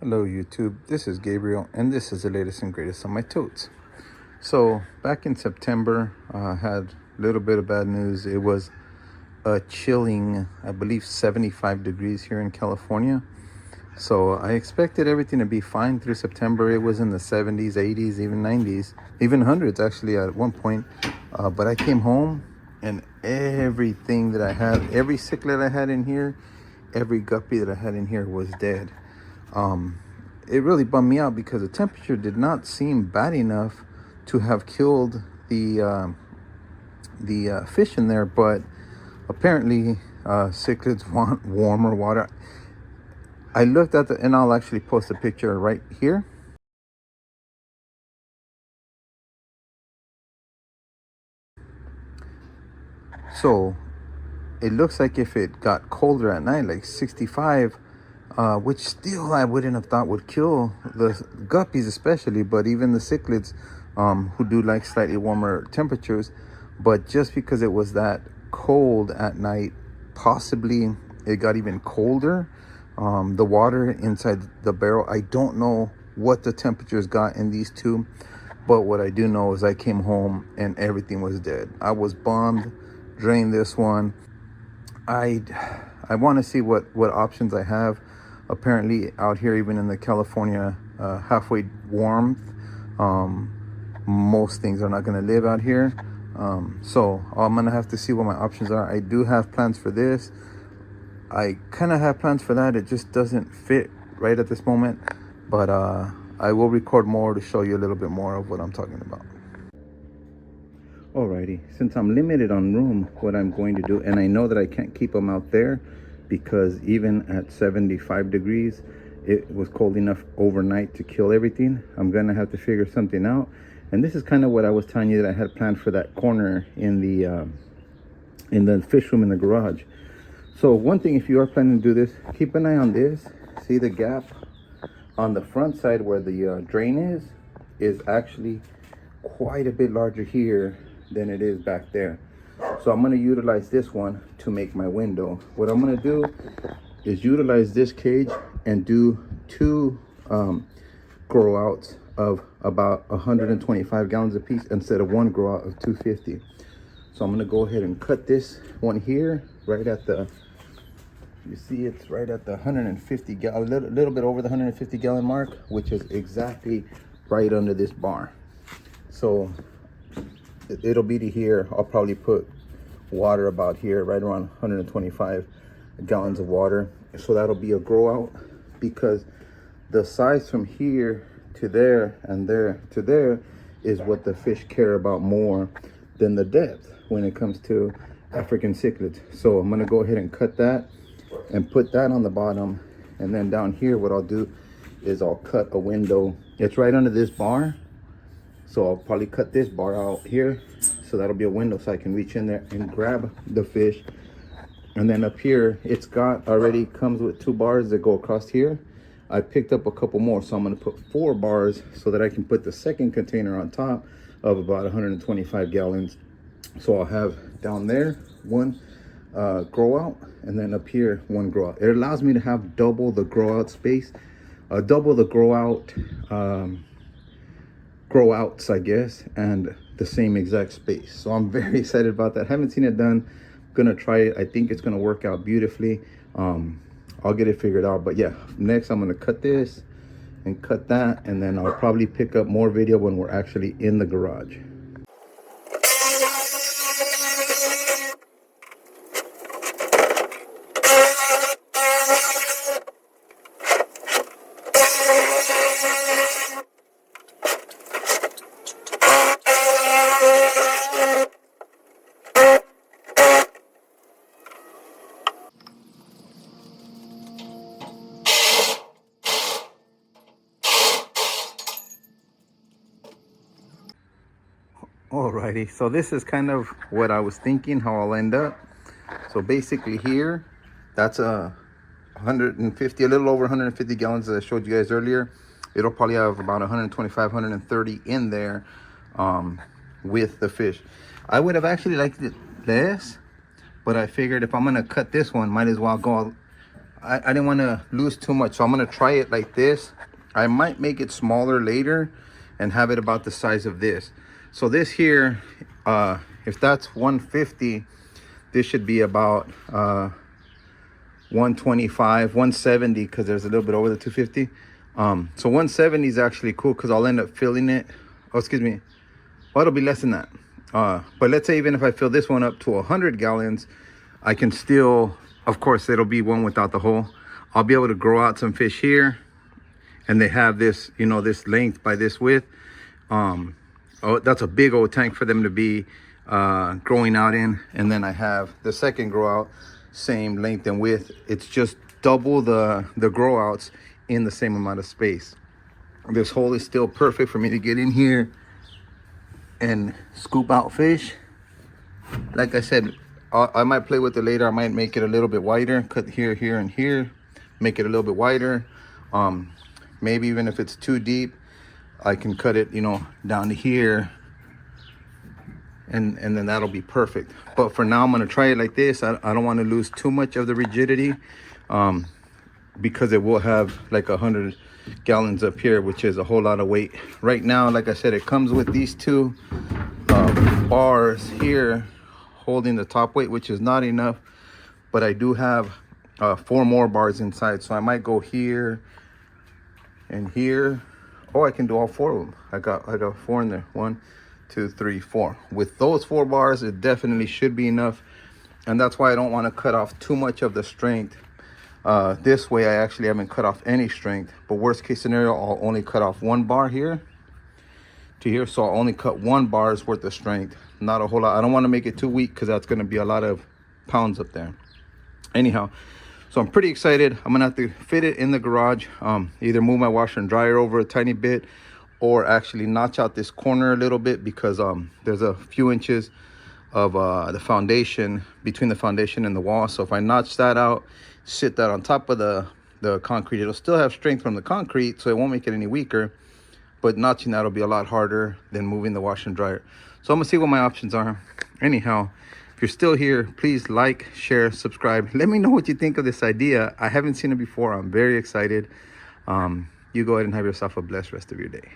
Hello YouTube, this is Gabriel and this is the latest and greatest on my totes. So back in September, I had a little bit of bad news. It was a chilling, I believe 75 degrees here in California. So I expected everything to be fine through September. It was in the 70s, 80s, even 90s, even hundreds actually at one point. But I came home and everything that I had, every cichlid I had in here, every guppy that I had in here was dead. It really bummed me out because the temperature did not seem bad enough to have killed the fish in there, but apparently cichlids want warmer water. I looked at and I'll actually post a picture right here. So it looks like if it got colder at night, like 65, which still I wouldn't have thought would kill the guppies especially, but even the cichlids who do like slightly warmer temperatures. But just because it was that cold at night, possibly it got even colder. The water inside the barrel, I don't know what the temperatures got in these two, but what I do know is I came home and everything was dead. I was bummed. Drained this one. I want to see what options I have. Apparently out here, even in the California halfway warmth, most things are not going to live out here. So I'm going to have to see what my options are. I do have plans for this. I kind of have plans for that. It just doesn't fit right at this moment. But I will record more to show you a little bit more of what I'm talking about. Alrighty, since I'm limited on room, what I'm going to do, and I know that I can't keep them out there because even at 75 degrees, it was cold enough overnight to kill everything. I'm gonna have to figure something out. And this is kind of what I was telling you that I had planned for that corner in the fish room in the garage. So one thing, if you are planning to do this, keep an eye on this. See the gap on the front side where the drain is actually quite a bit larger here than it is back there. So I'm going to utilize this one to make my window. What I'm going to do is utilize this cage and do two grow outs of about 125 gallons a piece instead of one grow out of 250. So I'm going to go ahead and cut this one here right at the, you see it's right at the 150 gallon, a little bit over the 150 gallon mark, which is exactly right under this bar. So it'll be to here. I'll probably put water about here, right around 125 gallons of water. So that'll be a grow out, because the size from here to there and there to there is what the fish care about more than the depth when it comes to African cichlids. So I'm gonna go ahead and cut that and put that on the bottom. And then down here, what I'll do is I'll cut a window. It's right under this bar. So I'll probably cut this bar out here, so that'll be a window so I can reach in there and grab the fish. And then up here, it's got already comes with 2 bars that go across here. I picked up a couple more, so I'm going to put 4 bars so that I can put the second container on top of about 125 gallons. So I'll have down there one grow out, and then up here one grow out. It allows me to have double the grow out space, double the grow out grow outs, I guess, and the same exact space. So I'm very excited about that. Haven't seen it done. Gonna try it. I think it's gonna work out beautifully. I'll get it figured out. But yeah, next I'm gonna cut this and cut that, and then I'll probably pick up more video when we're actually in the garage. Alrighty, so this is kind of what I was thinking, how I'll end up. So basically here, that's a 150, a little over 150 gallons that I showed you guys earlier. It'll probably have about 125, 130 in there with the fish. I would have actually liked it less, but I figured if I'm gonna cut this one, might as well go I didn't want to lose too much, so I'm going to try it like this. I might make it smaller later and have it about the size of this. So this here, if that's 150, this should be about 125, 170, because there's a little bit over the 250. So 170 is actually cool because I'll end up filling it. Oh, excuse me. Well, it'll be less than that. But let's say even if I fill this one up to 100 gallons, I can still, of course, it'll be one without the hole. I'll be able to grow out some fish here. And they have this, you know, this length by this width. Oh, that's a big old tank for them to be growing out in. And then I have the second grow out, same length and width. It's just double the grow outs in the same amount of space. This hole is still perfect for me to get in here and scoop out fish. Like I said, I might play with it later. I might make it a little bit wider, cut here, here, and here, make it a little bit wider. Maybe even if it's too deep, I can cut it, you know, down to here, and then that'll be perfect. But for now, I'm gonna try it like this. I don't want to lose too much of the rigidity, because it will have like 100 gallons up here, which is a whole lot of weight. Right now, like I said, it comes with these two bars here holding the top weight, which is not enough, but I do have 4 more bars inside, so I might go here and here. Oh, I can do all 4 of them. I got 4 in there. 1, 2, 3, 4. With those 4 bars, it definitely should be enough, and that's why I don't want to cut off too much of the strength. This way I actually haven't cut off any strength, but worst case scenario, I'll only cut off 1 bar here to here, so I'll only cut 1 bar's worth of strength, not a whole lot. I don't want to make it too weak because that's going to be a lot of pounds up there. Anyhow, so I'm pretty excited. I'm gonna have to fit it in the garage, either move my washer and dryer over a tiny bit, or actually notch out this corner a little bit, because there's a few inches of the foundation between the foundation and the wall. So if I notch that out, sit that on top of the concrete, it'll still have strength from the concrete, so it won't make it any weaker, but notching that will be a lot harder than moving the washer and dryer. So I'm gonna see what my options are. Anyhow, if you're still here, please like, share, subscribe. Let me know what you think of this idea. I haven't seen it before. I'm very excited. You go ahead and have yourself a blessed rest of your day.